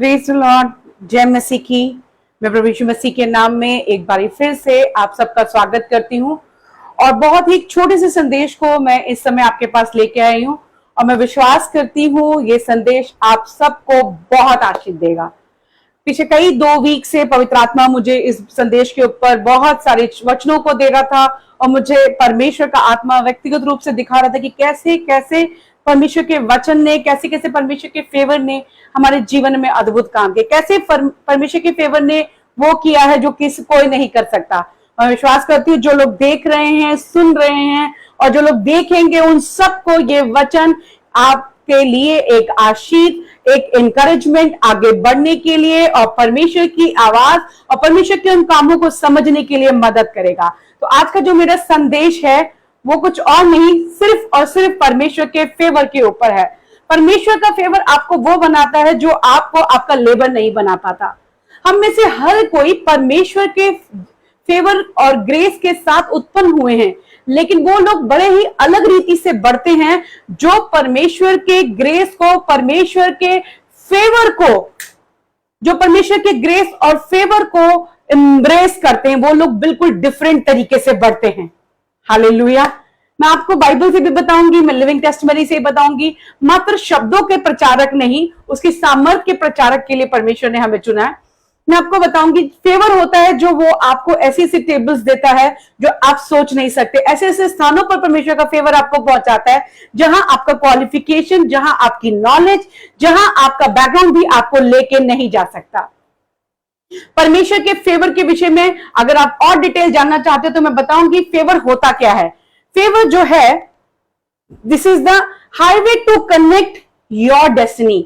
Praise the Lord. जय मसीह की। मैं प्रभु यीशु मसीह के नाम में एक बार फिर से आप सबका स्वागत करती हूँ और बहुत ही छोटे से संदेश को मैं इस समय आपके पास लेके आई हूँ और मैं विश्वास करती हूँ ये संदेश आप सबको बहुत आशीष देगा। पिछले कई 2 वीक से पवित्र आत्मा मुझे इस संदेश के ऊपर बहुत सारे वचनों को दे रहा था और मुझे परमेश्वर का आत्मा व्यक्तिगत रूप से दिखा रहा था कि कैसे कैसे परमेश्वर के वचन ने, कैसे कैसे परमेश्वर के फेवर ने हमारे जीवन में अद्भुत काम किए, कैसे परमेश्वर के फेवर ने वो किया है जो किसी कोई नहीं कर सकता। मैं विश्वास करती हूँ जो लोग देख रहे हैं, सुन रहे हैं और जो लोग देखेंगे उन सबको ये वचन आपके लिए एक आशीष, एक एनकरेजमेंट आगे बढ़ने के लिए और परमेश्वर की आवाज और परमेश्वर के उन कामों को समझने के लिए मदद करेगा। तो आज का जो मेरा संदेश है वो कुछ और नहीं, सिर्फ और सिर्फ परमेश्वर के फेवर के ऊपर है। परमेश्वर का फेवर आपको वो बनाता है जो आपको आपका लेबर नहीं बना पाता। हम में से हर कोई परमेश्वर के फेवर और ग्रेस के साथ उत्पन्न हुए हैं, लेकिन वो लोग बड़े ही अलग रीति से बढ़ते हैं जो परमेश्वर के ग्रेस को, परमेश्वर के फेवर को, जो परमेश्वर के ग्रेस और फेवर को एम्ब्रेस करते हैं, वो लोग बिल्कुल डिफरेंट तरीके से बढ़ते हैं। हालेलुया। मैं आपको बाइबल से भी बताऊंगी, मैं लिविंग टेस्टिमनी से बताऊंगी। मात्र शब्दों के प्रचारक नहीं, उसकी सामर्थ के प्रचारक के लिए परमेश्वर ने हमें चुना है। मैं आपको बताऊंगी फेवर होता है जो वो आपको ऐसी ऐसी टेबल्स देता है जो आप सोच नहीं सकते। ऐसे ऐसे स्थानों पर परमेश्वर का फेवर आपको पहुंचाता है जहां आपका क्वालिफिकेशन, जहां आपकी नॉलेज, जहां आपका बैकग्राउंड भी आपको लेके नहीं जा सकता। परमेश्वर के फेवर के विषय में अगर आप और डिटेल जानना चाहते हो तो मैं बताऊंगी फेवर होता क्या है। फेवर जो है, this is the highway to connect your destiny.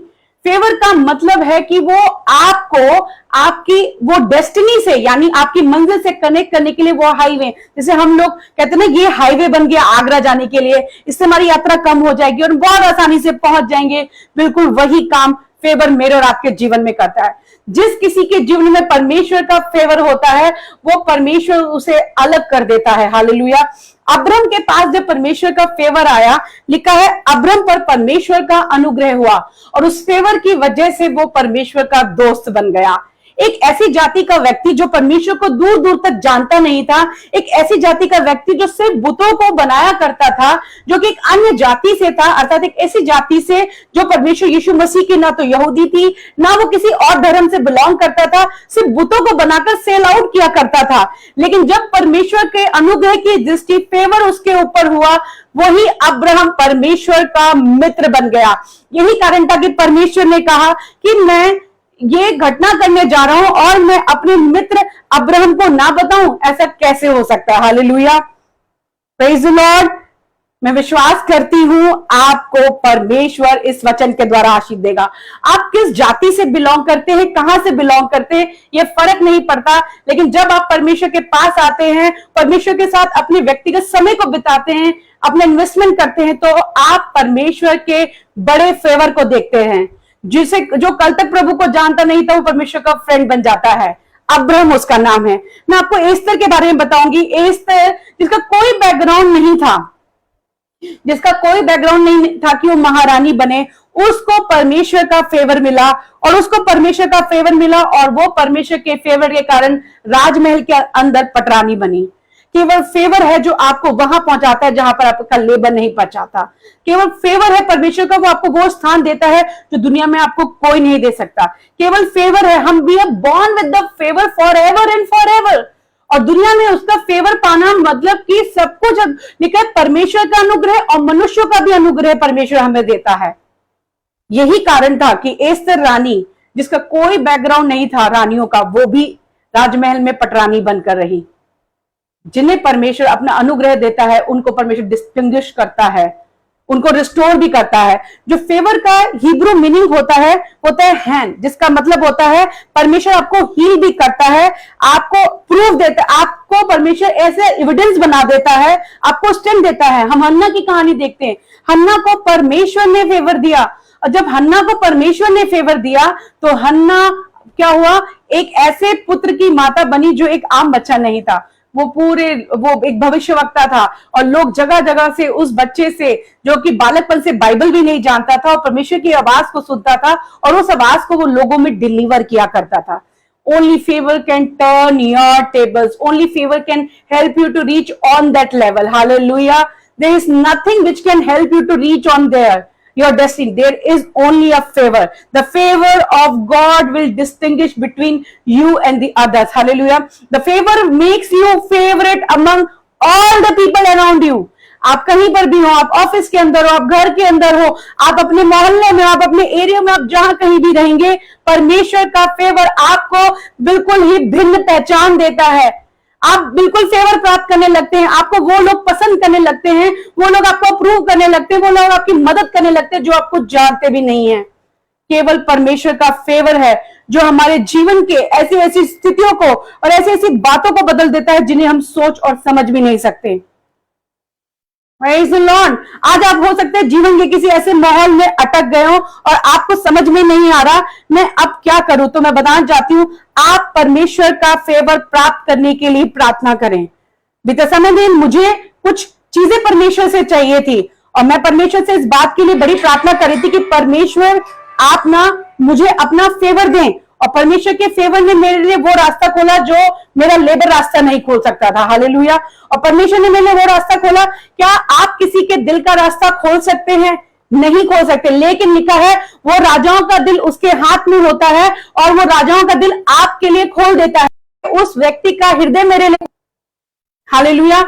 Favour का मतलब है कि वो आपको आपकी वो डेस्टिनी से, यानी आपकी मंजिल से कनेक्ट करने के लिए वो हाईवे, जैसे हम लोग कहते हैं ना ये हाईवे बन गया आगरा जाने के लिए, इससे हमारी यात्रा कम हो जाएगी और बहुत आसानी से पहुंच जाएंगे। बिल्कुल वही काम फेवर मेरे और आपके जीवन में करता है। जिस किसी के जीवन में परमेश्वर का फेवर होता है वो परमेश्वर उसे अलग कर देता है। हालेलुया। अब्राहम के पास जब परमेश्वर का फेवर आया, लिखा है अब्राहम पर परमेश्वर का अनुग्रह हुआ और उस फेवर की वजह से वो परमेश्वर का दोस्त बन गया। एक ऐसी जाति का व्यक्ति जो परमेश्वर को दूर दूर तक जानता नहीं था, एक ऐसी जाति का व्यक्ति जो सिर्फ बुतों को बनाया करता था, जो कि एक अन्य जाति से था, अर्थात एक ऐसी जाति से जो परमेश्वर यीशु मसीह की ना तो यहूदी थी ना वो किसी और धर्म से बिलोंग करता था, सिर्फ बुतों को बनाकर सेल आउट किया करता था। लेकिन जब परमेश्वर के अनुग्रह की दृष्टि, फेवर उसके ऊपर हुआ, वही अब्राहम परमेश्वर का मित्र बन गया। यही कारण था कि परमेश्वर ने कहा कि मैं ये घटना करने जा रहा हूं और मैं अपने मित्र अब्राहम को ना बताऊं, ऐसा कैसे हो सकता है। हालेलुया। Praise the Lord. मैं विश्वास करती हूं आपको परमेश्वर इस वचन के द्वारा आशीष देगा। आप किस जाति से बिलोंग करते हैं, कहां से बिलोंग करते हैं, ये फर्क नहीं पड़ता, लेकिन जब आप परमेश्वर के पास आते हैं, परमेश्वर के साथ अपने व्यक्तिगत समय को बिताते हैं, अपने इन्वेस्टमेंट करते हैं, तो आप परमेश्वर के बड़े फेवर को देखते हैं। जिसे जो कल तक प्रभु को जानता नहीं था वो परमेश्वर का फ्रेंड बन जाता है। अब्राहम उसका नाम है। मैं आपको एस्तर के बारे में बताऊंगी। एस्तर जिसका कोई बैकग्राउंड नहीं था, जिसका कोई बैकग्राउंड नहीं था कि वो महारानी बने, उसको परमेश्वर का फेवर मिला और उसको परमेश्वर का फेवर मिला और वो परमेश्वर के फेवर के कारण राजमहल के अंदर पटरानी बनी। केवल फेवर है जो आपको वहां पहुंचाता है जहां पर आपका लेबर नहीं पहुंचाता। केवल फेवर है परमेश्वर का, वो आपको वो स्थान देता है जो दुनिया में आपको कोई नहीं दे सकता। केवल फेवर है। हम we are born with the favour forever and forever, और दुनिया में उसका फेवर पाना मतलब कि सब कुछ लिखा है परमेश्वर का अनुग्रह और मनुष्यों का भी अनुग्रह परमेश्वर हमें देता है। यही कारण था कि एस्तर रानी, जिसका कोई बैकग्राउंड नहीं था रानियों का, वो भी राजमहल में पटरानी बनकर रही। जिन्हें परमेश्वर अपना अनुग्रह देता है उनको परमेश्वर डिस्टिंग्विश करता है, उनको रिस्टोर भी करता है। जो फेवर का हिब्रू मीनिंग होता है हैंड, जिसका मतलब होता है परमेश्वर आपको हील भी करता है, आपको प्रूफ देता है, आपको परमेश्वर ऐसे एविडेंस बना देता है, आपको स्ट्रेंथ देता है। हम हन्ना की कहानी देखते हैं। हन्ना को परमेश्वर ने फेवर दिया और जब हन्ना को परमेश्वर ने फेवर दिया तो हन्ना क्या हुआ, एक ऐसे पुत्र की माता बनी जो एक आम बच्चा नहीं था। वो एक भविष्यवक्ता था, और लोग जगह जगह से उस बच्चे से, जो कि बालकपन से बाइबल भी नहीं जानता था और परमेश्वर की आवाज को सुनता था, और उस आवाज को वो लोगों में डिलीवर किया करता था। Only favor can turn your tables. Only favor can help you to reach on that level. Hallelujah. There is nothing which can help you to reach on there, your destiny. There is only a favor. The favor of God will distinguish between you and the others. Hallelujah. The favor makes you favorite among all the people around you. आप कहीं पर भी हो, आप office के अंदर हो, आप घर के अंदर हो, आप अपने मोहल्ले में, आप अपने एरिया में, आप जहां कहीं भी रहेंगे, परमेश्वर का फेवर आपको बिल्कुल ही भिन्न पहचान देता है। आप बिल्कुल फेवर प्राप्त करने लगते हैं, आपको वो लोग पसंद करने लगते हैं, वो लोग आपको अप्रूव करने लगते हैं, वो लोग आपकी मदद करने लगते हैं जो आपको जानते भी नहीं है। केवल परमेश्वर का फेवर है जो हमारे जीवन के ऐसी ऐसी स्थितियों को और ऐसी ऐसी बातों को बदल देता है जिन्हें हम सोच और समझ भी नहीं सकते। Praise the Lord। आज आप हो सकते हैं जीवन के किसी ऐसे माहौल में अटक गए हो और आपको समझ में नहीं आ रहा मैं अब क्या करूं, तो मैं बताना चाहती हूं आप परमेश्वर का फेवर प्राप्त करने के लिए प्रार्थना करें। बीते समय में मुझे कुछ चीजें परमेश्वर से चाहिए थी और मैं परमेश्वर से इस बात के लिए बड़ी प्रार्थना कर रही थी कि परमेश्वर आप ना मुझे अपना फेवर दें, और परमेश्वर के फेवर ने मेरे लिए वो रास्ता खोला जो मेरा लेबर रास्ता नहीं खोल सकता था। हालेलुया। और परमेश्वर ने मेरे लिए वो रास्ता खोला। क्या आप किसी के दिल का रास्ता खोल सकते हैं? नहीं खोल सकते, लेकिन लिखा है वो राजाओं का दिल उसके हाथ में होता है और वो राजाओं का दिल आपके लिए खोल देता है। उस व्यक्ति का हृदय मेरे लिए, हालेलुया,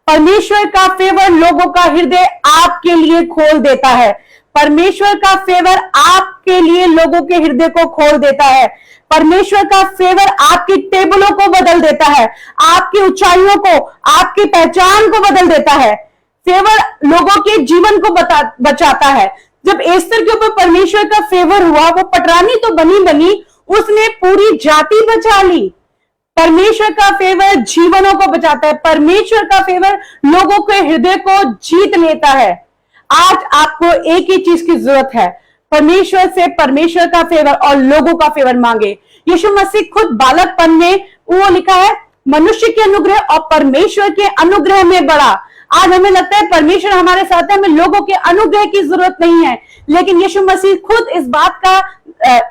परमेश्वर का फेवर लोगों का हृदय आपके लिए खोल देता है। परमेश्वर का फेवर आपके लिए लोगों के हृदय को खोल देता है। परमेश्वर का फेवर आपकी टेबलों को बदल देता है, आपकी ऊंचाइयों को, आपकी पहचान को बदल देता है। फेवर लोगों के जीवन को बचाता है। जब एस्तर के ऊपर परमेश्वर का फेवर हुआ, वो पटरानी तो बनी, उसने पूरी जाति बचा ली। परमेश्वर का फेवर जीवनों को बचाता है। परमेश्वर का फेवर लोगों के हृदय को जीत लेता है। आज आपको एक ही चीज की जरूरत है, परमेश्वर से परमेश्वर का फेवर और लोगों का फेवर मांगे। यीशु मसीह खुद बालकपन में, वो लिखा है, मनुष्य के अनुग्रह और परमेश्वर के अनुग्रह में बड़ा। आज हमें लगता है परमेश्वर हमारे साथ है, हमें लोगों के अनुग्रह की जरूरत नहीं है, लेकिन यीशु मसीह खुद इस बात का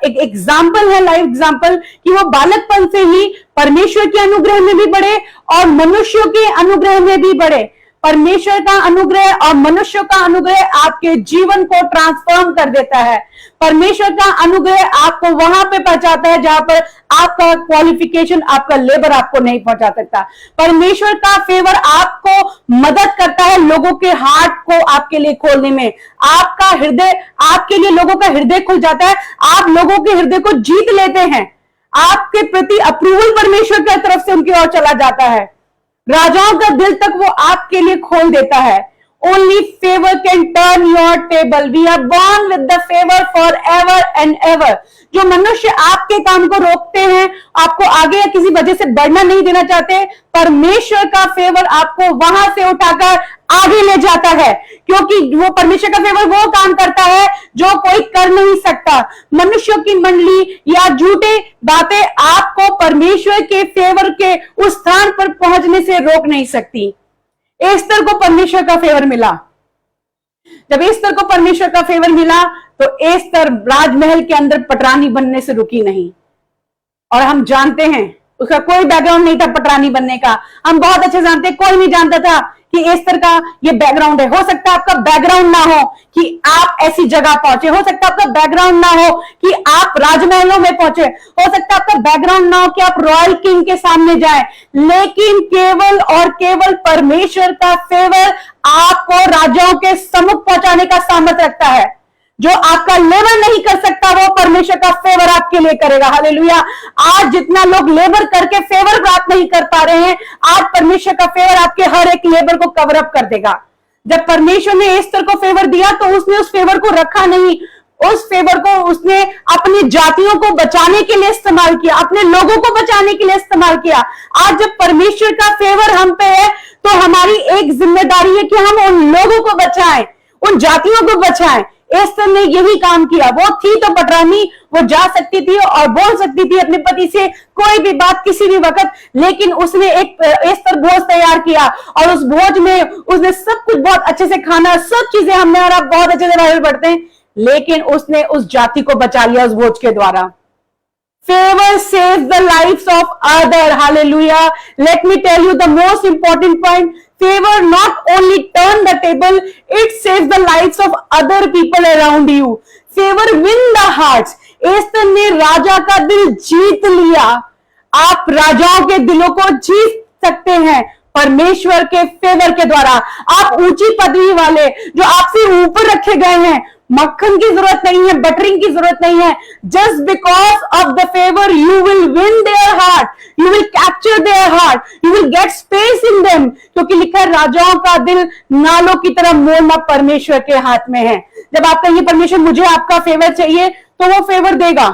एक एग्जाम्पल है, लाइव एग्जाम्पल, कि वो बालकपन से ही परमेश्वर के अनुग्रह में भी बढ़े और मनुष्यों के अनुग्रह में भी बढ़े। परमेश्वर का अनुग्रह और मनुष्य का अनुग्रह आपके जीवन को ट्रांसफॉर्म कर देता है। परमेश्वर का अनुग्रह आपको वहां पे पहुंचाता है जहां पर आपका क्वालिफिकेशन, आपका लेबर आपको नहीं पहुंचा सकता। परमेश्वर का फेवर आपको मदद करता है लोगों के हार्ट को आपके लिए खोलने में। आपका हृदय, आपके लिए लोगों का हृदय खुल जाता है, आप लोगों के हृदय को जीत लेते हैं। आपके प्रति अप्रूवल परमेश्वर की तरफ से उनकी ओर चला जाता है। राजाओं का दिल तक वो आपके लिए खोल देता है। Only favor can turn your table. We are born with the favor forever and ever. जो मनुष्य आपके काम को रोकते हैं, आपको आगे या किसी वजह से बढ़ना नहीं देना चाहते, परमेश्वर का फेवर आपको वहां से उठाकर आगे ले जाता है, क्योंकि वो परमेश्वर का फेवर वो काम करता है जो कोई कर नहीं सकता। मनुष्यों की मंडली या झूठे बातें आपको परमेश्वर के फेवर के उस स्थान पर पहुंचने से रोक नहीं सकती। एस्तर को परमेश्वर का फेवर मिला। जब एस्तर को परमेश्वर का फेवर मिला तो एस्तर राजमहल के अंदर पटरानी बनने से रुकी नहीं। और हम जानते हैं उसका कोई बैकग्राउंड नहीं था पटरानी बनने का। हम बहुत अच्छे जानते हैं, कोई नहीं जानता था कि एस्तर का ये बैकग्राउंड है। हो सकता है आपका बैकग्राउंड ना हो कि आप ऐसी जगह पहुंचे, हो सकता है आपका बैकग्राउंड ना हो कि आप राजमहलों में पहुंचे, हो सकता है आपका बैकग्राउंड ना हो कि आप रॉयल किंग के सामने जाएं, लेकिन केवल और केवल परमेश्वर का फेवर आपको राजाओं के सम्मुख पहुंचाने का सामर्थ्य रखता है। जो आपका लेबर नहीं कर सकता वो परमेश्वर का फेवर आपके लिए करेगा। हालेलुया। आज जितना लोग लेबर करके फेवर प्राप्त नहीं कर पा रहे हैं, आज परमेश्वर का फेवर आपके हर एक लेबर को कवर अप कर देगा। जब परमेश्वर ने एस्तर को फेवर दिया तो उसने उस फेवर को रखा नहीं, उस फेवर को उसने अपनी जातियों को बचाने के लिए इस्तेमाल किया, अपने लोगों को बचाने के लिए इस्तेमाल किया। आज जब परमेश्वर का फेवर हम पे है तो हमारी एक जिम्मेदारी है कि हम उन लोगों को बचाएं, उन जातियों को बचाएं। एस्तर ने यही काम किया। वो थी तो पटरानी, वो जा सकती थी और बोल सकती थी अपने पति से कोई भी बात किसी भी वक्त, लेकिन उसने एक एस्तर भोज तैयार किया और उस भोज में उसने सब कुछ बहुत अच्छे से खाना, सब चीजें हमने और आप बहुत अच्छे से बाइबल पढ़ते हैं, लेकिन उसने उस जाति को बचा लिया उस भोज के द्वारा। Favor saves the lives of other. Hallelujah. Let me tell you the most important point. Favor not only turn the table, it saves the lives of other people around you. Favor win the hearts. Esther ने राजा का दिल जीत लिया। आप राजाओं के दिलों को जीत सकते हैं परमेश्वर के फेवर के द्वारा। आप ऊंची पदवी वाले जो आपसे ऊपर रखे गए हैं, मक्खन की जरूरत नहीं है, बटरिंग की जरूरत नहीं है। Just because of the favour you will win their heart, you will capture their heart, you will get space in them. क्योंकि लिखा है राजाओं का दिल नालों की तरह मोड़ना परमेश्वर के हाथ में है। जब आप कहेंगे परमेश्वर मुझे आपका फेवर चाहिए, तो वो फेवर देगा।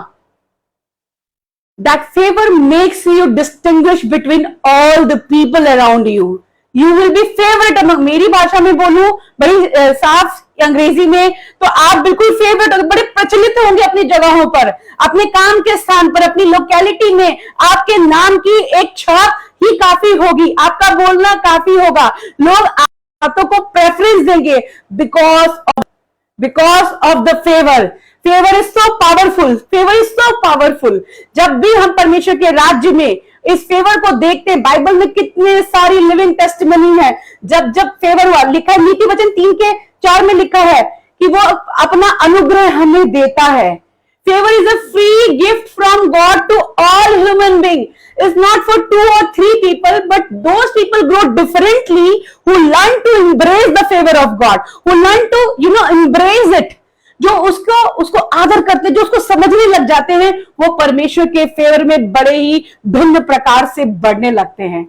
That favor makes you distinguish between all the people around you. You will be favored among, मेरी भाषा में बोलूं बड़ी साफ अंग्रेजी में, तो आप बिल्कुल फेवरेट होंगे, बड़े प्रचलित होंगे अपनी जगहों पर, अपने काम के स्थान पर, अपनी लोकेलिटी में। आपके नाम की एक छाप ही काफी होगी, आपका बोलना काफी होगा। लोग आपको को प्रेफरेंस देंगे because of the favour. Favour is so powerful, favour is so powerful. जब भी हम परमेश्वर के राज्य में इस फेवर को देखते हैं, बाइबल में कितने सारी लिविंग टेस्टिमनी है। जब जब फेवर हुआ, लिखा है नीति वचन 3:4 में लिखा है कि वो अपना अनुग्रह हमें देता है। Favour is a free gift from God to all human being. It's not for 2 or 3 people, but those people grow differently who learn to embrace the favor of God, who learn to, embrace it. जो उसको आदर करते, जो उसको समझने लग जाते हैं, वो परमेश्वर के फेवर में बड़े ही भिन्न प्रकार से बढ़ने लगते हैं।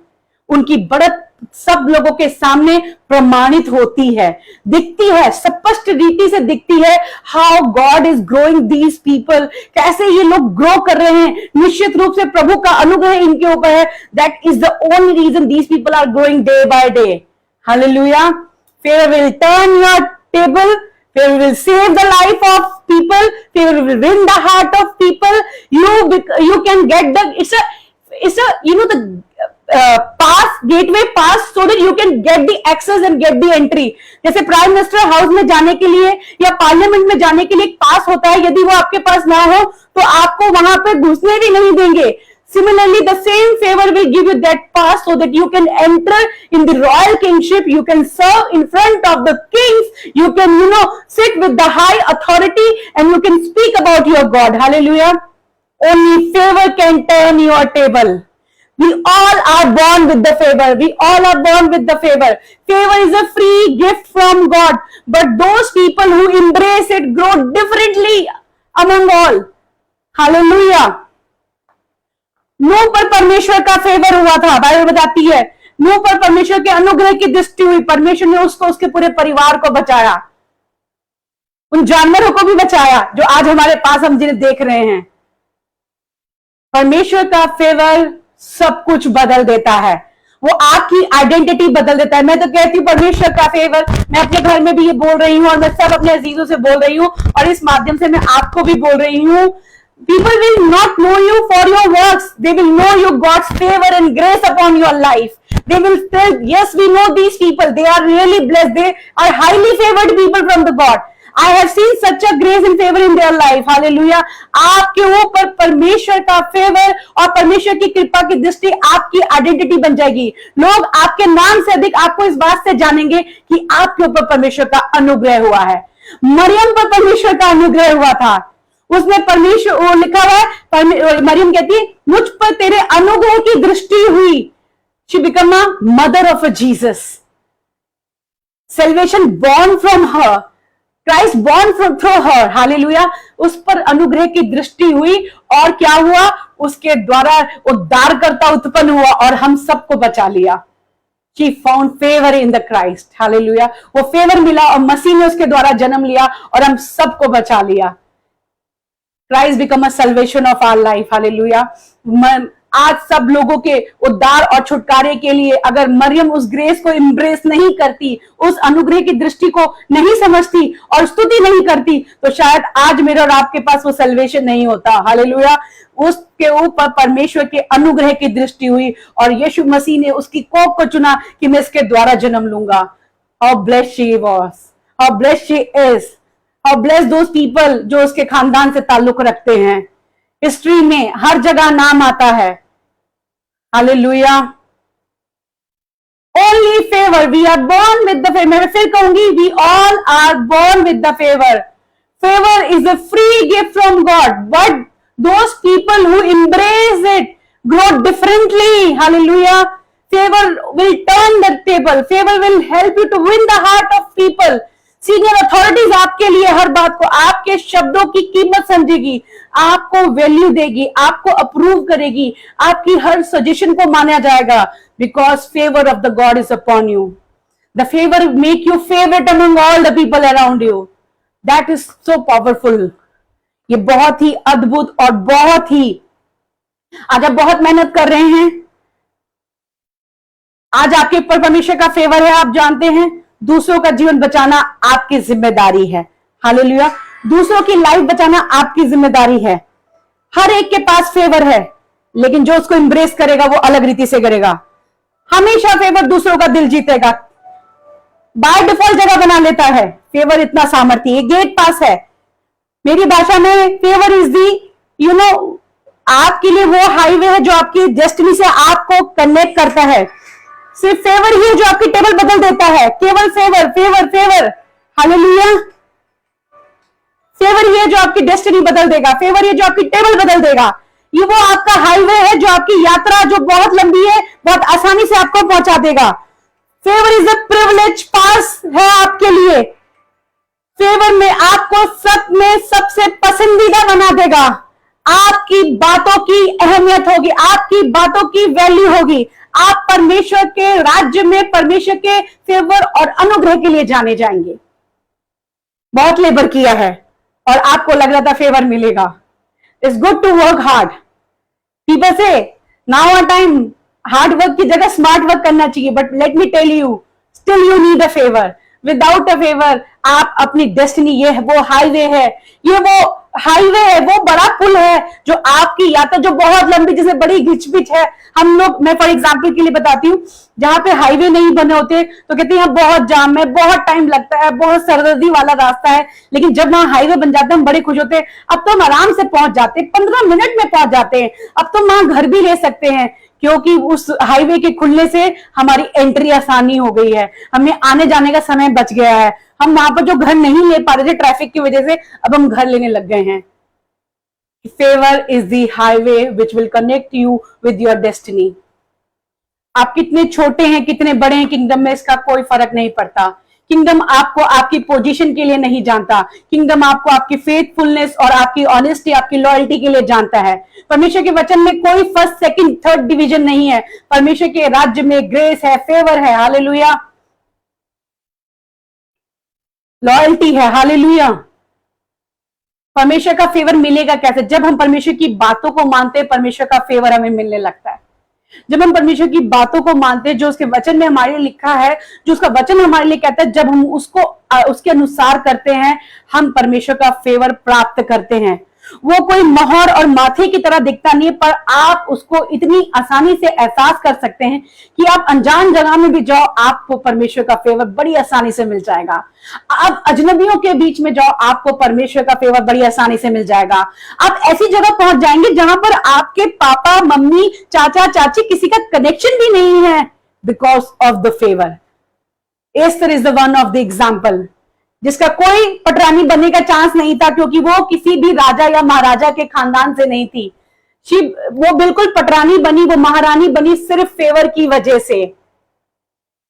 उनकी बढ़त सब लोगों के सामने प्रमाणित होती है, दिखती है, स्पष्ट रीति से दिखती है। How God is growing these people, कैसे ये लोग ग्रो कर रहे हैं। निश्चित रूप से प्रभु का अनुग्रह इनके ऊपर है। That is the only reason these people are growing day by day. Hallelujah. Favour will turn your table, favor will save the life of people, favor will win the heart of people. You can get the pass, gateway pass, so that you can get the access and get the entry. जैसे prime minister house में जाने के लिए या parliament में जाने के लिए एक पास होता है, यदि वो आपके पास ना हो तो आपको वहां पे घुसने भी नहीं देंगे। Similarly, the same favor will give you that pass so that you can enter in the royal kingship. You can serve in front of the kings. You can, sit with the high authority and you can speak about your God. Hallelujah. Only favor can turn your table. We all are born with the favor. We all are born with the favor. Favor is a free gift from God. But those people who embrace it grow differently among all. Hallelujah. नूह पर परमेश्वर का favour हुआ था। Bible बताती है नूह पर परमेश्वर के अनुग्रह की दृष्टि हुई। परमेश्वर ने उसको, उसके पूरे परिवार को बचाया, उन जानवरों को भी बचाया जो आज हमारे पास हम जिन्हें देख रहे हैं। परमेश्वर का फेवर सब कुछ बदल देता है, वो आपकी आइडेंटिटी बदल देता है। मैं तो कहती हूँ परमेश्वर का फेवर, मैं अपने घर में भी ये बोल रही हूँ और मैं सब अपने अजीजों से बोल रही हूँ और इस माध्यम से मैं आपको भी बोल रही हूँ। People will not know you for your works. They will know you God's favor and grace upon your life. They will tell, yes, we know these people. They are really blessed. They are highly favored people from the God. I have seen such a grace and favor in their life. Hallelujah. आपके ऊपर परमेश्वर का favour और परमेश्वर की कृपा की दृष्टि आपकी आइडेंटिटी बन जाएगी। लोग आपके नाम से अधिक आपको इस बात से जानेंगे कि आपके ऊपर परमेश्वर का अनुग्रह हुआ है। मरियम पर परमेश्वर का अनुग्रह हुआ था। उसने परमेश्वर, वो लिखा हुआ है, मरियम कहती है मुझ पर तेरे अनुग्रह की दृष्टि हुई। She become a mother of a Jesus. Salvation born from her, Christ born from through her. Hallelujah. उस पर अनुग्रह की दृष्टि हुई और क्या हुआ, उसके द्वारा उद्धारकर्ता उत्पन्न हुआ और हम सबको बचा लिया। She found favor in the Christ. Hallelujah. वो फेवर मिला और मसीह ने उसके द्वारा जन्म लिया और हम सबको बचा लिया। Christ become a salvation of our life. Hallelujah. आज सब लोगों के उद्धार और छुटकारे के लिए अगर मरियम उस ग्रेस को एम्ब्रेस नहीं करती, उस अनुग्रह की दृष्टि को नहीं समझती और स्तुति नहीं करती, तो शायद आज मेरे और आपके पास वो सल्वेशन नहीं होता। हालेलुया। उसके ऊपर परमेश्वर के अनुग्रह की दृष्टि हुई और यीशु मसीह ने उसकी कोख को चुना कि मैं इसके द्वारा जन्म लूंगा। How blessed she was, how blessed she is, how blessed those people जो उसके खानदान से ताल्लुक रखते हैं। हिस्ट्री में हर जगह नाम आता है। Hallelujah. Only favour, we are born with the favour. मैं फिर कहूंगी, we all are born with the favour. Favour is a free gift from God, but those people who embrace it grow differently. Hallelujah. Favor will turn the table. Favor will help you to win the heart of people. Senior authorities आपके लिए हर बात को, आपके शब्दों की कीमत समझेगी, आपको value देगी, आपको अप्रूव करेगी, आपकी हर सजेशन को माना जाएगा, because favor of the God is upon you. The favor make you favorite among all the people around you. That is so powerful. ये बहुत ही अद्भुत और बहुत ही, आज आप बहुत मेहनत कर रहे हैं, आज आपके ऊपर परमेश्वर का फेवर है, आप जानते हैं दूसरों का जीवन बचाना आपकी जिम्मेदारी है। हालेलुया। दूसरों की लाइफ बचाना आपकी जिम्मेदारी है। हर एक के पास फेवर है, लेकिन जो उसको एम्ब्रेस करेगा वो अलग रीति से करेगा। हमेशा फेवर दूसरों का दिल जीतेगा, बाय डिफॉल्ट जगह बना लेता है। फेवर इतना सामर्थ्य, ये गेट पास है। मेरी भाषा में फेवर इज दी आपके लिए वो हाईवे है जो आपकी डेस्टिनी से आपको कनेक्ट करता है। सिर्फ फेवर ही है जो आपकी टेबल बदल देता है। केवल favour, favour, favour. Hallelujah. Favour ही है जो आपकी डेस्टिनी बदल देगा, फेवर ही है जो आपकी टेबल बदल देगा। ये वो आपका हाईवे है जो आपकी यात्रा जो बहुत लंबी है, बहुत आसानी से आपको पहुंचा देगा। फेवर इज अ प्रिविलेज पास है आपके लिए। फेवर में आपको सब में सबसे पसंदीदा बना देगा। आपकी बातों की अहमियत होगी, आपकी बातों की वैल्यू होगी। आप परमेश्वर के राज्य में परमेश्वर के फेवर और अनुग्रह के लिए जाने जाएंगे। बहुत लेबर किया है और आपको लग रहा था फेवर मिलेगा। It's good to work hard. People say now a time hard work की जगह स्मार्ट वर्क करना चाहिए, but let me tell you, still you need a favour. Without a favour आप अपनी डेस्टिनी, ये वो हाईवे है, ये वो हाईवे है, वो बड़ा पुल है जो आपकी यात्रा जो बहुत लंबी, जैसे बड़ी घिचपिच है। हम लोग, मैं फॉर एग्जांपल के लिए बताती हूँ, जहां पे हाईवे नहीं बने होते तो कहते हैं बहुत जाम है, बहुत टाइम लगता है, बहुत सरदर्दी वाला रास्ता है। लेकिन जब वहां हाईवे बन जाते हैं हम बड़े खुश होते हैं। अब तो हम आराम से पहुंच जाते हैं, 15 मिनट में पहुंच जाते हैं। अब तो वहां घर भी ले सकते हैं, क्योंकि उस हाईवे के खुलने से हमारी एंट्री आसानी हो गई है, हमें आने जाने का समय बच गया है। हम वहां पर जो घर नहीं ले पा रहे थे ट्रैफिक की वजह से, अब हम घर लेने लग गए हैं। Favour is the highway which will connect you with your destiny. आप कितने छोटे हैं, कितने बड़े हैं, किंगडम में इसका कोई फर्क नहीं पड़ता। किंगडम आपको आपकी पोजीशन के लिए नहीं जानता, किंगडम आपको आपकी फेथफुलनेस और आपकी ऑनेस्टी, आपकी लॉयल्टी के लिए जानता है। परमेश्वर के वचन में कोई फर्स्ट, सेकंड, थर्ड डिवीजन नहीं है। परमेश्वर के राज्य में ग्रेस है, फेवर है, हालेलुया, लॉयल्टी है, हालेलुया। परमेश्वर का फेवर मिलेगा कैसे? जब हम परमेश्वर की बातों को मानते हैं, परमेश्वर का फेवर हमें मिलने लगता है। जब हम परमेश्वर की बातों को मानते हैं, जो उसके वचन में हमारे लिए लिखा है, जो उसका वचन हमारे लिए कहता है, जब हम उसको उसके अनुसार करते हैं, हम परमेश्वर का फेवर प्राप्त करते हैं। वो कोई मोहर और माथे की तरह दिखता नहीं है, पर आप उसको इतनी आसानी से एहसास कर सकते हैं कि आप अनजान जगह में भी जाओ, आपको परमेश्वर का फेवर बड़ी आसानी से मिल जाएगा। आप अजनबियों के बीच में जाओ, आपको परमेश्वर का फेवर बड़ी आसानी से मिल जाएगा। आप ऐसी जगह पहुंच जाएंगे जहां पर आपके पापा, मम्मी, चाचा, चाची, किसी का कनेक्शन भी नहीं है, because of the favour. Esther is the one of the example, जिसका कोई पटरानी बनने का चांस नहीं था, क्योंकि वो किसी भी राजा या महाराजा के खानदान से नहीं थी। वो बिल्कुल पटरानी बनी, वो महारानी बनी सिर्फ फेवर की वजह से।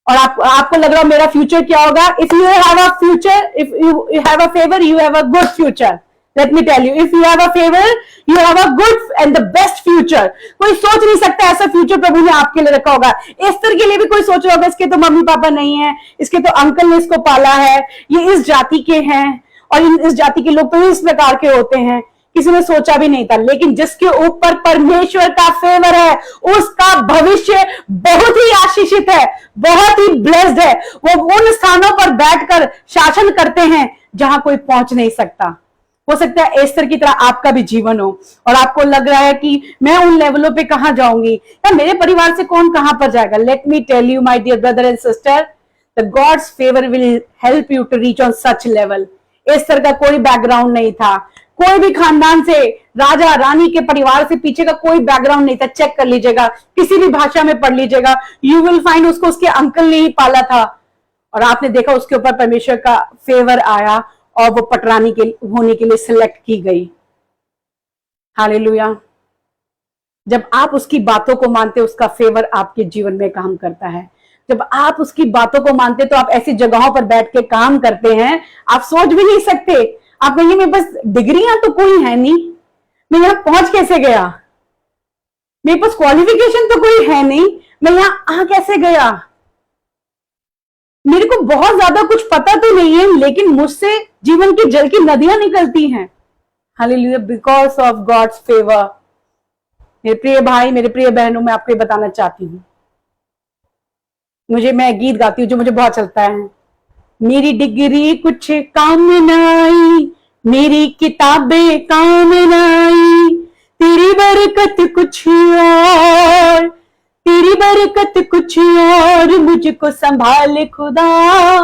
और आपको लग रहा हो मेरा फ्यूचर क्या होगा? If you have a future, if you have a favour, you have a good future. Let me tell you, if you have a favour, you have a good and the best future. कोई सोच नहीं सकता ऐसा future प्रभु ने आपके लिए रखा होगा। एस्तर के लिए भी कोई सोच रहा होगा, इसके तो मम्मी पापा नहीं है, इसके तो अंकल ने इसको पाला है, ये इस जाति के हैं और इस जाति के लोग तो इस प्रकार के होते हैं। किसी ने सोचा भी नहीं था, लेकिन जिसके ऊपर परमेश्वर का फेवर है उसका भविष्य बहुत ही आशीषित है, बहुत ही ब्लेस्ड है। वो उन स्थानों पर बैठकर शासन करते हैं जहां कोई पहुंच नहीं सकता। हो सकता है एस्तर की तरह आपका भी जीवन हो और आपको लग रहा है कि मैं उन लेवलों पे कहां जाऊंगी, या मेरे परिवार से कौन कहां पर जाएगा। Let me tell you my dear brother and sister, the God's favour will help you to reach on such level. Esther का कोई बैकग्राउंड नहीं था, कोई भी खानदान से, राजा रानी के परिवार से पीछे का कोई बैकग्राउंड नहीं था। चेक कर लीजिएगा, किसी भी भाषा में पढ़ लीजिएगा, यू विल फाइंड उसको उसके अंकल ने ही पाला था और आपने देखा उसके ऊपर परमेश्वर का फेवर आया और वो पटरानी के होने के लिए सिलेक्ट की गई। हालेलुया। जब आप उसकी बातों को मानते, उसका फेवर आपके जीवन में काम करता है। जब आप उसकी बातों को मानते तो आप ऐसी जगहों पर बैठ के काम करते हैं, आप सोच भी नहीं सकते। आप कहेंगे मेरे पास डिग्रियां तो कोई है नहीं, मैं यहां पहुंच कैसे गया, मेरे पास क्वालिफिकेशन तो कोई है नहीं, मैं यहां आ कैसे गया, मेरे को बहुत ज्यादा कुछ पता तो नहीं है, लेकिन मुझसे जीवन की जल की नदियां निकलती हैं। Hallelujah, because of God's favour. मेरे प्रिय भाई, मेरे प्रिय बहनों, मैं आपको बताना चाहती हूँ, मैं गीत गाती हूँ जो मुझे बहुत चलता है। मेरी डिग्री कुछ काम न आई, मेरी किताबें काम न आई, तेरी बरकत कुछ और, तेरी बरकत कुछ और, मुझको संभाल खुदा,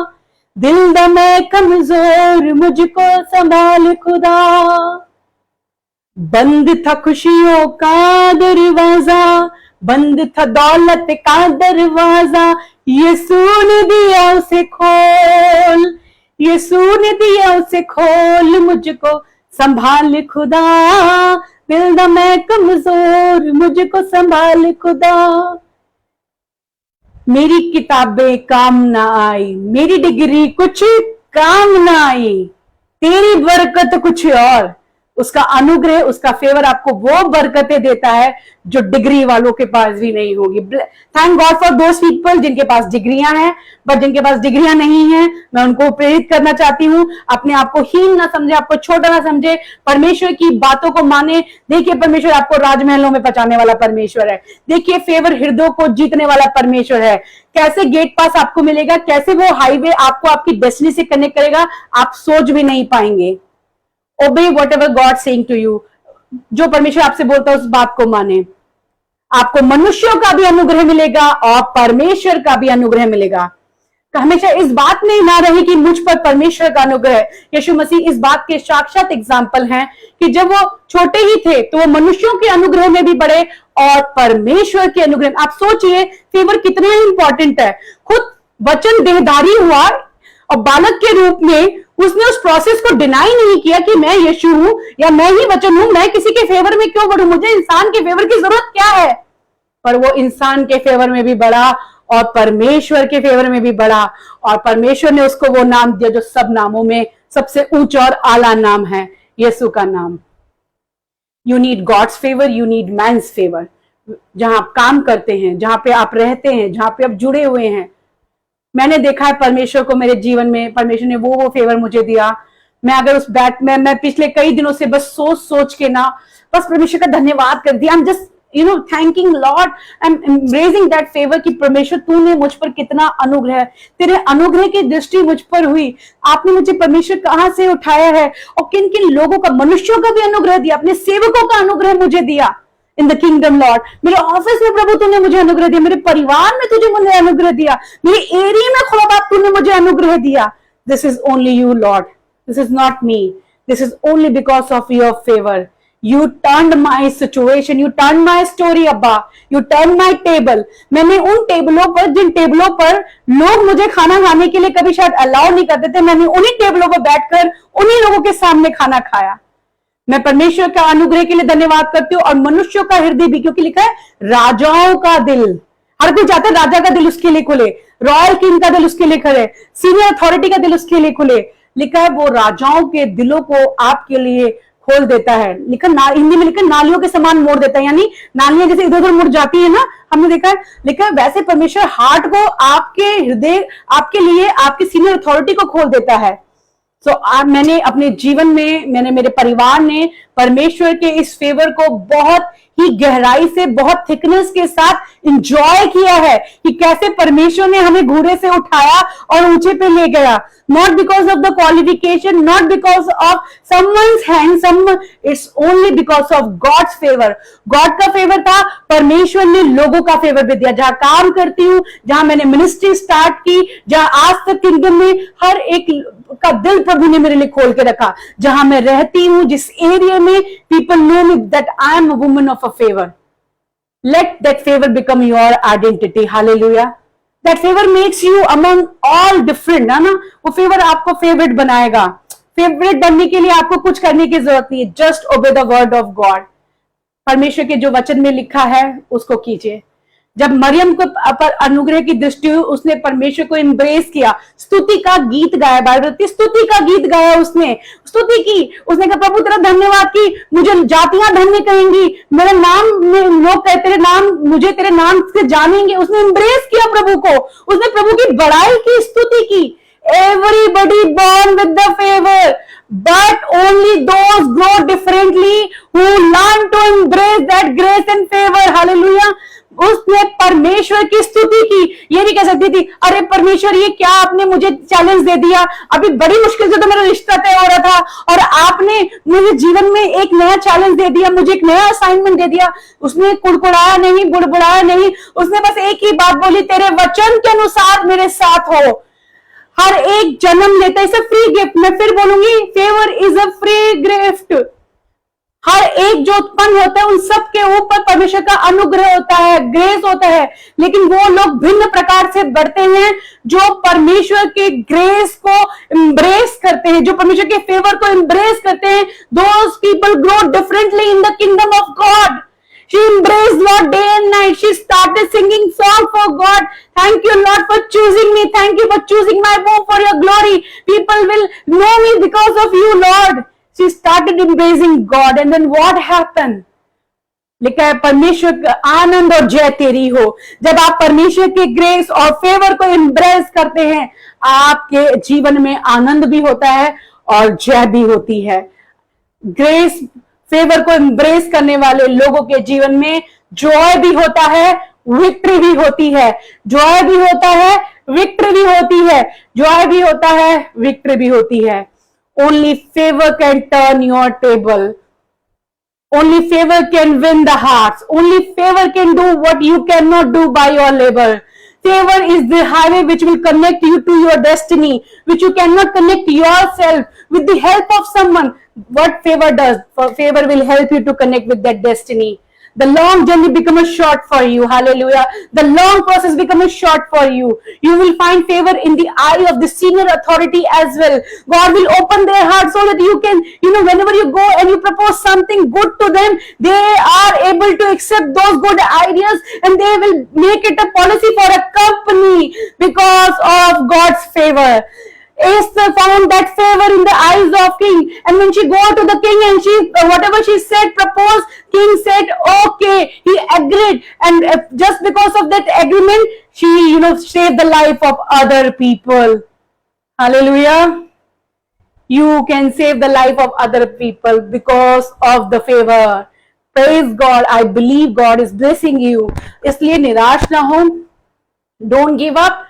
दिल दा मैं कमजोर, मुझको संभाल खुदा। बंद था खुशियों का दरवाजा, बंद था दौलत का दरवाजा, यीशु ने दिया उसे खोल, यीशु ने दिया उसे खोल, मुझको संभाल खुदा, दिल दा मैं कमजोर, मुझको संभाल खुदा। मेरी किताबें काम ना आई, मेरी डिग्री कुछ काम ना आई, तेरी बरकत कुछ और। उसका अनुग्रह, उसका फेवर आपको वो बरकतें देता है जो डिग्री वालों के पास भी नहीं होगी। Thank God for those people जिनके पास डिग्रियां हैं, बट जिनके पास डिग्रियां नहीं है, मैं उनको प्रेरित करना चाहती हूँ, अपने आप को हीन ना समझे, आपको छोटा ना समझे, परमेश्वर की बातों को माने। देखिए, परमेश्वर आपको राजमहलों में पहुंचाने वाला परमेश्वर है। देखिए, फेवर हृदयों को जीतने वाला परमेश्वर है। कैसे गेट पास आपको मिलेगा, कैसे वो हाईवे आपको आपकी डेस्टिनी से कनेक्ट करेगा, आप सोच भी नहीं पाएंगे। Obey whatever God saying to you, जो परमेश्वर आपसे बोलता है उस बात को माने। आपको मनुष्यों का भी अनुग्रह मिलेगा और परमेश्वर का भी अनुग्रह मिलेगा। हमेशा इस बात में ना रहे कि मुझ पर परमेश्वर का अनुग्रह। यीशु मसीह इस बात के साक्षात एग्जाम्पल हैं कि जब वो छोटे ही थे तो वो मनुष्यों के अनुग्रह में भी बढ़े और परमेश्वर के अनुग्रह। आप सोचिए फेवर कितना इंपॉर्टेंट है। खुद वचन देहधारी हुआ और बालक के रूप में उसने उस प्रोसेस को डिनाई नहीं किया कि मैं यीशु हूं या मैं ही वचन हूं, मैं किसी के फेवर में क्यों बढ़ूं, मुझे इंसान के फेवर की जरूरत क्या है। पर वो इंसान के फेवर में भी बढ़ा और परमेश्वर के फेवर में भी बढ़ा और परमेश्वर ने उसको वो नाम दिया जो सब नामों में सबसे ऊंचा और आला नाम है, यीशु का नाम। You need God's favour, you need man's favour. जहां आप काम करते हैं, जहां पे आप रहते हैं, जहां पे आप जुड़े हुए हैं, मैंने देखा है परमेश्वर को मेरे जीवन में। परमेश्वर ने वो फेवर मुझे दिया। मैं अगर उस बैठ में मैं पिछले कई दिनों से बस सोच के ना बस परमेश्वर का धन्यवाद कर दिया। I am just thanking Lord, I am embracing that favour कि परमेश्वर तूने मुझ पर कितना अनुग्रह, तेरे अनुग्रह की दृष्टि मुझ पर हुई। आपने मुझे परमेश्वर कहां से उठाया है और किन किन लोगों का, मनुष्यों का भी अनुग्रह दिया, अपने सेवकों का अनुग्रह मुझे दिया इन द किंगडम लॉर्ड। मेरे ऑफिस में प्रभु तूने मुझे अनुग्रह दिया, मेरे परिवार में तुझे मुझे अनुग्रह दिया, मेरे एरिया में खुदा बाप तूने मुझे अनुग्रह दिया। This is only you Lord, this is not me, this is only because of your favour. You turned my situation, U turn my story अब्बा, यू टर्न माई टेबल। मैंने उन टेबलों पर, जिन टेबलों पर लोग मुझे खाना खाने के लिए कभी शायद अलाउ नहीं करते थे, मैंने उन्हीं टेबलों पर बैठकर उन्हीं लोगों के सामने खाना खाया। मैं परमेश्वर का अनुग्रह के लिए धन्यवाद करती हूँ और मनुष्यों का हृदय भी, क्योंकि लिखा है राजाओं का दिल। हर कोई चाहता है राजा का दिल उसके लिए खुले, रॉयल किंग का दिल उसके लिए खुले, सीनियर अथॉरिटी का दिल उसके लिए खुले। लिखा है वो राजाओं के दिलों को आपके लिए खोल देता है। लिखा हिंदी में लिखा नालियों के समान मोड़ देता है, यानी नालियां जैसे इधर उधर मुड़ जाती है ना, हमने देखा है। लिखा है वैसे परमेश्वर हार्ट को आपके हृदय, आपके लिए, आपकी सीनियर अथॉरिटी को खोल देता है। मैंने अपने जीवन में, मेरे परिवार ने परमेश्वर के इस फेवर को बहुत ही गहराई से, बहुत थिकनेस के साथ इंजॉय किया है कि कैसे परमेश्वर ने हमें घूरे से उठाया और ऊंचे पे ले गया. Not because of the qualification, not because of someone's hand, it's only because of God's favour. God का फेवर था, परमेश्वर ने लोगों का फेवर भी दिया. जहां काम करती हूँ, जहां मैंने मिनिस्ट्री स्टार्ट की, जहां आज तक किंगडम में हर एक का दिल प्रभु ने मेरे लिए खोल के रखा. जहां मैं रहती हूं, जिस एरिया में, people know me that I am a woman of a favour. Let that favour become your identity. Hallelujah. That favour makes you among all different, है ना. वो फेवर आपको फेवरेट बनाएगा. फेवरेट बनने के लिए आपको कुछ करने की जरूरत नहीं है. Just obey the word of God. परमेश्वर के जो वचन में लिखा है उसको कीजिए. जब मरियम को पर अनुग्रह की दृष्टि हुई, उसने परमेश्वर को एम्ब्रेस किया, स्तुति का गीत गाया. बाइबल स्तुति का गीत गाया, उसने स्तुति की. उसने कहा प्रभु तेरा धन्यवाद की मुझे जातियां धन्य कहेंगी, मेरा नाम लोग तेरे नाम, मुझे तेरे नाम से जानेंगे. उसने एम्ब्रेस किया प्रभु को, उसने प्रभु की बड़ाई की, स्तुति की. Everybody born with the favor, but only those grow differently who learn to embrace that grace and favor. Hallelujah. उसने परमेश्वर की स्तुति की. ये नहीं कह सकती थी अरे परमेश्वर ये क्या आपने मुझे चैलेंज दे दिया, अभी बड़ी मुश्किल से तो मेरा रिश्ता तय हो रहा था और आपने मुझे जीवन में एक नया चैलेंज दे दिया, मुझे एक नया असाइनमेंट दे दिया. उसने कुड़कुड़ाया नहीं, बुड़बुड़ाया नहीं. उसने बस एक ही बात बोली, तेरे वचन के अनुसार मेरे साथ हो. हर एक जन्म लेता है, फ्री गिफ्ट. मैं फिर बोलूंगी, favour is a free gift. हर एक जो उत्पन्न होता है उन सब के ऊपर परमेश्वर का अनुग्रह होता है, ग्रेस होता है. लेकिन वो लोग भिन्न प्रकार से बढ़ते हैं जो परमेश्वर के ग्रेस को एम्ब्रेस करते हैं, जो परमेश्वर के फेवर को एम्ब्रेस करते हैं. Those people grow differently in the kingdom of God. She embraced Lord day and night. She started singing song for God. Thank you, Lord, for choosing me. Thank you for choosing my womb for your glory. People will know me because of you, Lord. She started embracing God. And then what happened? लिखा है परमेश्वर का आनंद और जय तेरी हो. जब आप परमेश्वर के ग्रेस और फेवर को एम्ब्रेस करते हैं, आपके जीवन में आनंद भी होता है और जय भी होती है. ग्रेस फेवर को एम्ब्रेस करने वाले लोगों के जीवन में जॉय भी होता है, विक्ट्री भी होती है. जॉय भी होता है, विक्ट्री भी होती है. जॉय भी होता है, विक्ट्री भी होती है. Only favour can turn your table. Only favor can win the hearts. Only favor can do what you cannot do by your labor. Favor is the highway which will connect you to your destiny, which you cannot connect yourself with the help of someone. What favor does? Favor will help you to connect with that destiny. The long journey becomes short for you. Hallelujah. The long process becomes short for you. You will find favor in the eye of the senior authority as well. God will open their heart so that you can, whenever you go and you propose something good to them, they are able to accept those good ideas and they will make it a policy for a company because of God's favor. Esther found that favor in the eyes of king, and when she go to the king and she whatever she said, proposed, king said okay, he agreed, and just because of that agreement she saved the life of other people. Hallelujah. You can save the life of other people because of the favor. Praise God. I believe God is blessing you. इसलिए निराश ना हो. Don't give up.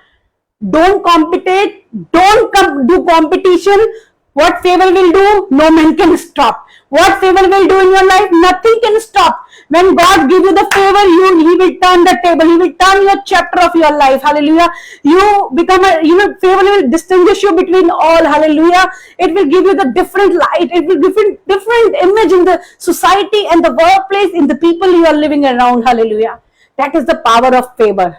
Don't compete. Don't do competition. What favor will do? No man can stop. What favor will do in your life? Nothing can stop. When God gives you the favor, He will turn the table. He will turn your chapter of your life. Hallelujah. You become favor will distinguish you between all. Hallelujah. It will give you the different light. It will give different image in the society and the workplace, in the people you are living around. Hallelujah. That is the power of favor.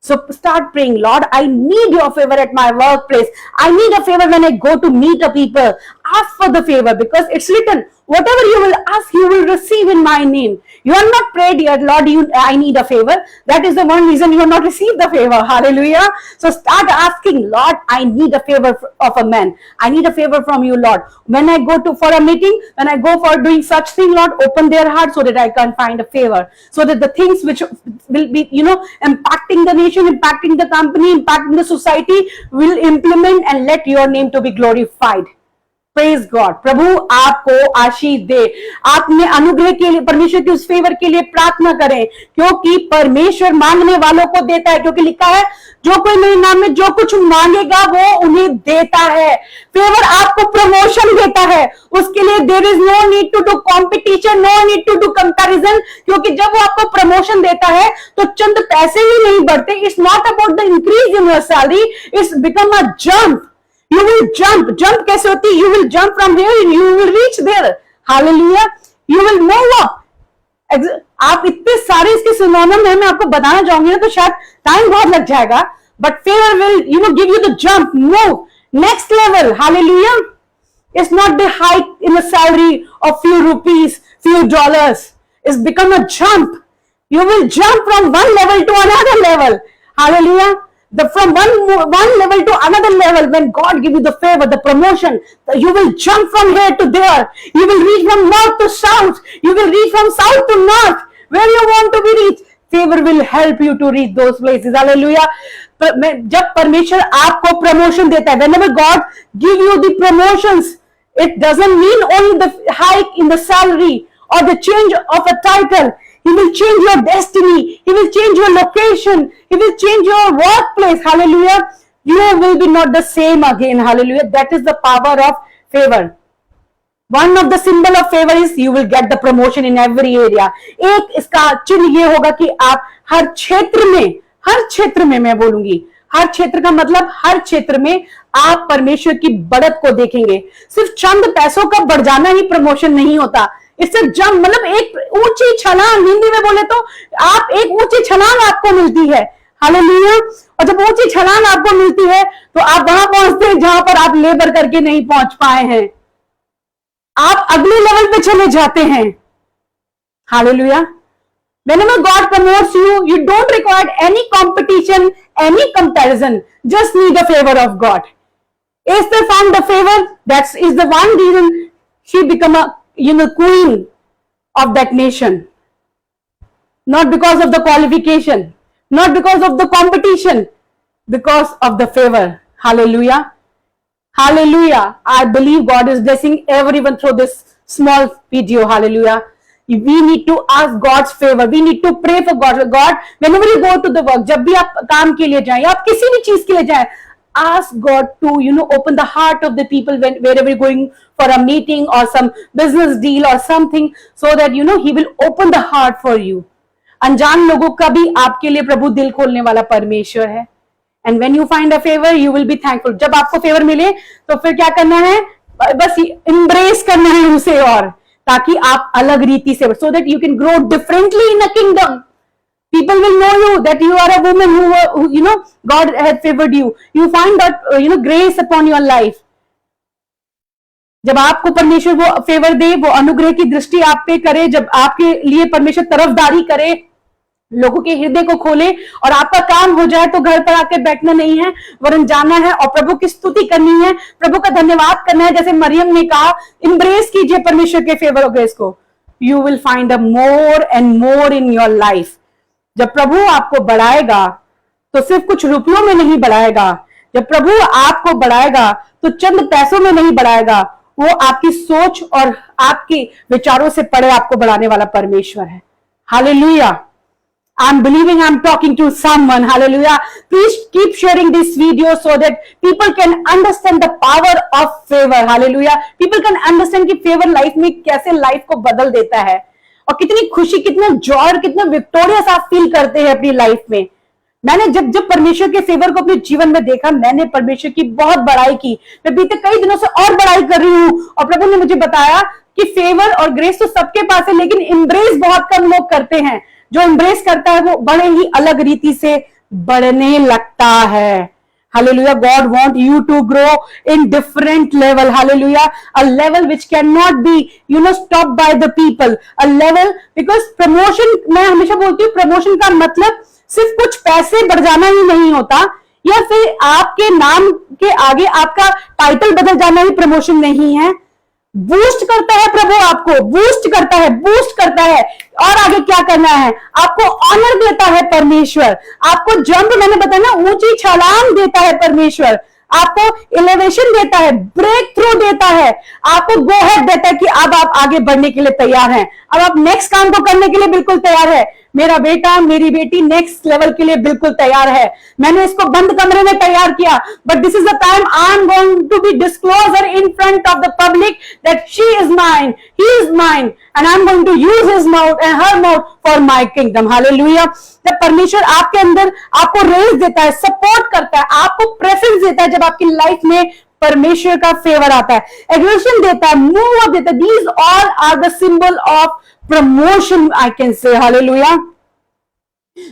So start praying, Lord, I need your favor at my workplace. I need a favor when I go to meet a people. Ask for the favor because it's written, whatever you will ask, you will receive in my name. You are not prayed yet, Lord, I need a favor. That is the one reason you have not received the favor. Hallelujah. So start asking, Lord, I need a favor of a man. I need a favor from you, Lord. When I go for a meeting, when I go for doing such thing, Lord, open their heart so that I can find a favor. So that the things which will be, impacting the nation, impacting the company, impacting the society will implement and let your name to be glorified. Praise God. प्रभु आपको आशीष दे। आपने अनुग्रह के लिए, परमेश्वर की उस फेवर के लिए प्रार्थना करें, क्योंकि परमेश्वर मांगने वालों को देता है। क्योंकि लिखा है, जो कोई मेरे नाम में जो कुछ मांगेगा वो उन्हें देता है। फेवर आपको प्रमोशन देता है, उसके लिए there is no need to do competition, no need to do comparison. क्योंकि जब वो आपको प्रमोशन देता है तो चंद पैसे ही नहीं बढ़ते। It's not about the increase in your salary, it's become a jump. You will jump. Jump कैसे होती है? You will jump from here and you will reach there. Hallelujah. You will move up. आप इतने सारे इसके synonym है, मैं आपको बताना चाहूंगी ना तो शायद टाइम बहुत लग जाएगा, but favor will, give you the jump, move, next level. Hallelujah. It's not the hike in the salary of few rupees, few dollars. It's become a jump. You will jump from one level to another level. Hallelujah. From one level to another level, when God give you the favor, the promotion, you will jump from here to there. You will reach from north to south. You will reach from south to north. Where you want to be reached, favor will help you to reach those places. Hallelujah. जब परमेश्वर आपको promotion देता है, whenever God give you the promotions, it doesn't mean only the hike in the salary or the change of a title. He will change your destiny. He will change your location. He will change your workplace. Hallelujah. You will be not the same again. Hallelujah. That is the power of favor. One of the symbol of favor is you will get the promotion in every area. एक इसका चिन्ह ये होगा कि आप हर क्षेत्र में मैं बोलूंगी, हर क्षेत्र का मतलब हर क्षेत्र में आप परमेश्वर की बढ़त को देखेंगे। सिर्फ चंद पैसों का बढ़ जाना ही प्रमोशन नहीं होता। इससे जंप मतलब एक ऊंची छलांग, हिंदी में बोले तो आप एक ऊंची छलांग आपको मिलती है। हालेलुया। और जब ऊंची छलांग आपको मिलती है तो आप वहां पहुंचते हैं जहां पर आप लेबर करके नहीं पहुंच पाए हैं, आप अगले लेवल पे चले जाते हैं। Hallelujah. Whenever God promotes you, you don't require any competition, any comparison. Just need the favor of God. Esther found the favor. That is the one reason she became a queen of that nation. Not because of the qualification, not because of the competition, because of the favor. Hallelujah. Hallelujah. I believe God is blessing everyone through this small video. Hallelujah. We need to ask God's favor. We need to pray for God. God, whenever you go to the work, जब भी आप काम के लिए जाएं, आप किसी भी चीज के लिए जाएं, ask God to open the heart of the people wherever you're going for a meeting or some business deal or something, so that He will open the heart for you. अनजान लोगों का भी आपके लिए प्रभु दिल खोलने वाला परमेश्वर है। And when you find a favor, you will be thankful. जब आपको फेवर मिले तो फिर क्या करना है? बस embrace करना है उसे, और ताकि आप अलग रीति से, so that you can grow differently in a kingdom. People will know you that you are a woman who God has favored you. You find that grace upon your life. जब आपको परमेश्वर वो फेवर दे, वो अनुग्रह की दृष्टि आप पे करे, जब आपके लिए परमेश्वर तरफदारी करे, लोगों के हृदय को खोले, और आपका काम हो जाए तो घर पर आके बैठना नहीं है, वरन जाना है और प्रभु की स्तुति करनी है, प्रभु का धन्यवाद करना है। जैसे मरियम ने कहा, इंब्रेस कीजिए परमेश्वर के फेवर और ग्रेस को। You will find a more and more in your life. जब प्रभु आपको बढ़ाएगा तो सिर्फ कुछ रुपयों में नहीं बढ़ाएगा। जब प्रभु आपको बढ़ाएगा तो चंद पैसों में नहीं बढ़ाएगा, वो आपकी सोच और आपके विचारों से परे आपको बढ़ाने वाला परमेश्वर है। Hallelujah. I'm believing I'm talking to someone. Hallelujah. Please keep sharing this video so that people can understand the power of favor. Hallelujah. People can understand कि favor लाइफ में कैसे लाइफ को बदल देता है, और कितनी खुशी, कितना जॉय, कितना विक्टोरियस आप फील करते हैं अपनी लाइफ में। मैंने जब परमेश्वर के फेवर को अपने जीवन में देखा, मैंने परमेश्वर की बहुत बड़ाई की। मैं बीते कई दिनों से और बड़ाई कर रही हूँ, और प्रभु ने मुझे बताया कि फेवर और ग्रेस तो सबके पास है, लेकिन एम्ब्रेस बहुत कम लोग करते हैं। जो एम्ब्रेस करता है वो बड़े ही अलग रीति से बढ़ने लगता है। Hallelujah. God want you to grow in different level. Hallelujah. A level which cannot be, stopped by the people. A level, because promotion, मैं हमेशा बोलती हूँ, प्रमोशन का मतलब सिर्फ कुछ पैसे बढ़ जाना ही नहीं होता, या फिर आपके नाम के आगे आपका टाइटल बदल जाना ही प्रमोशन नहीं है। बूस्ट करता है प्रभु, आपको बूस्ट करता है, और आगे क्या करना है? आपको ऑनर देता है परमेश्वर, आपको जंप, मैंने बताया ना, ऊंची छलांग देता है परमेश्वर, आपको एलिवेशन देता है, ब्रेक थ्रू देता है, आपको गो हेड देता है कि अब आप आगे बढ़ने के लिए तैयार हैं, अब आप नेक्स्ट काम को करने के लिए बिल्कुल तैयार है। मेरा बेटा मेरी बेटी नेक्स्ट लेवल के लिए बिल्कुल तैयार है। मैंने इसको बंद कमरे में तैयार किया, but this is the time I am going to be disclosure in front of the public that she is mine, he is mine, and I am going to use his mouth and her mouth for my kingdom. Hallelujah. जब परमेश्वर आपके अंदर आपको race देता है, support करता है, आपको प्रेफरेंस देता है, जब आपकी लाइफ में परमेश्वर का फेवर आता है, एग्रेशन देता है, मूव देता है, these all are the symbol of promotion, I can say. Hallelujah.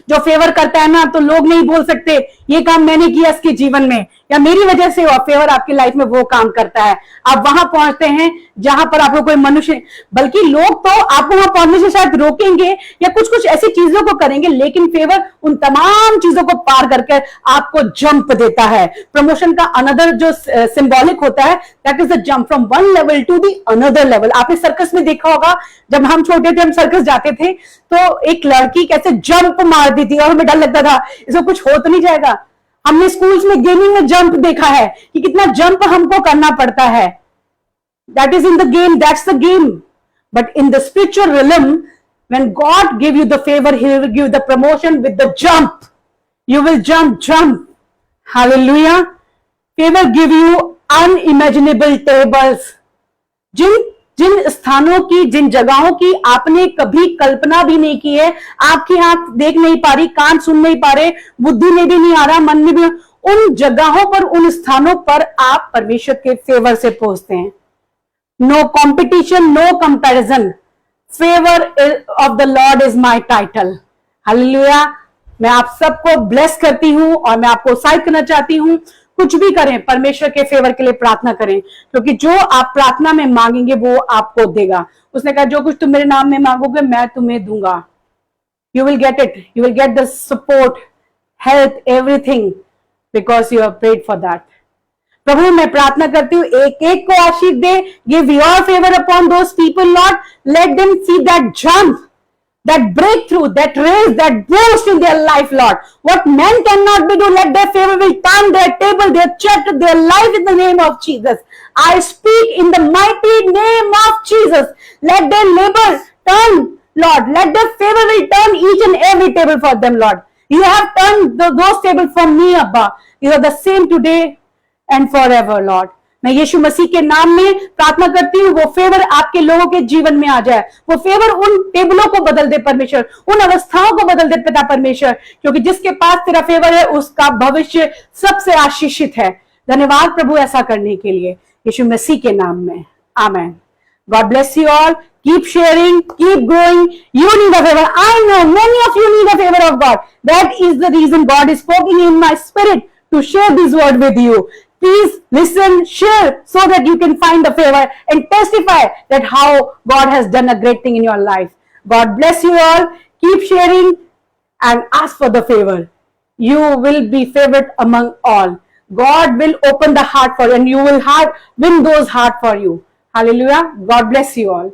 जो फेवर करता है ना, तो लोग नहीं बोल सकते ये काम मैंने किया इसके जीवन में या मेरी वजह से हुआ। फेवर आपकी लाइफ में वो काम करता है, आप वहां पहुंचते हैं जहां पर आपको कोई मनुष्य, बल्कि लोग तो आपको वहां पहुंचने से शायद रोकेंगे या कुछ कुछ ऐसी चीजों को करेंगे, लेकिन फेवर उन तमाम चीजों को पार करके आपको जंप देता है। प्रमोशन का अनदर जो सिंबॉलिक होता है, that is the jump from one level to the another level. आपने सर्कस में देखा होगा, जब हम छोटे थे, हम सर्कस जाते थे, तो एक लड़की कैसे जंप मार दी थी और हमें डर लगता था इसको कुछ हो तो नहीं जाएगा। हमने स्कूल्स में गेमिंग में जंप देखा है कि कितना जंप हमको करना पड़ता है। That is in the game, that's the game, but in the spiritual realm, when God give you the favour, he will give the promotion with the jump. You will jump. Hallelujah. Favour give you unimaginable tables. जिन स्थानों की, जिन जगहों की आपने कभी कल्पना भी नहीं की है, आपकी आंख देख नहीं पा रही, कान सुन नहीं पा रहे, बुद्धि में भी नहीं आ रहा, मन में भी, उन जगहों पर, उन स्थानों पर आप परमेश्वर के फेवर से पहुंचते हैं। No competition, no comparison, favour of the Lord is my title. Hallelujah. मैं आप सबको ब्लेस करती हूं और मैं आपको उत्साहित करना चाहती हूं, कुछ भी करें परमेश्वर के फेवर के लिए प्रार्थना करें, क्योंकि जो आप प्रार्थना में मांगेंगे वो आपको देगा। उसने कहा जो कुछ तुम मेरे नाम में मांगोगे मैं तुम्हें दूंगा। You will get it, you will get the support, health, everything, because you have prayed for that. प्रभु मैं प्रार्थना करती हूँ, एक एक को आशीष दे, give your favour upon those people Lord, let them see that jump, that breakthrough, that raise, that boost in their life, Lord. What men cannot be do, let their favor will turn their table, their church, their life in the name of Jesus. I speak in the mighty name of Jesus. Let their labor turn, Lord. Let their favor will turn each and every table for them, Lord. You have turned those tables for me, Abba. You are the same today and forever, Lord. मैं यीशु मसीह के नाम में प्रार्थना करती हूँ, वो favour आपके लोगों के जीवन में आ जाए, वो फेवर उन टेबलों को बदल दे परमेश्वर, उन अवस्थाओं को बदल दे पिता परमेश्वर, क्योंकि जिसके पास तेरा फेवर है उसका भविष्य सबसे आशीषित है। धन्यवाद प्रभु ऐसा करने के लिए, यीशु मसीह के नाम में, amen. God bless you all, keep sharing, keep growing. You need a favor. I know many of you need a favor of God. That is the reason God is speaking in my spirit to share this word with you. Please listen, share, so that you can find the favor and testify that how God has done a great thing in your life. God bless you all. Keep sharing and ask for the favor. You will be favored among all. God will open the heart for you and you will win those heart for you. Hallelujah. God bless you all.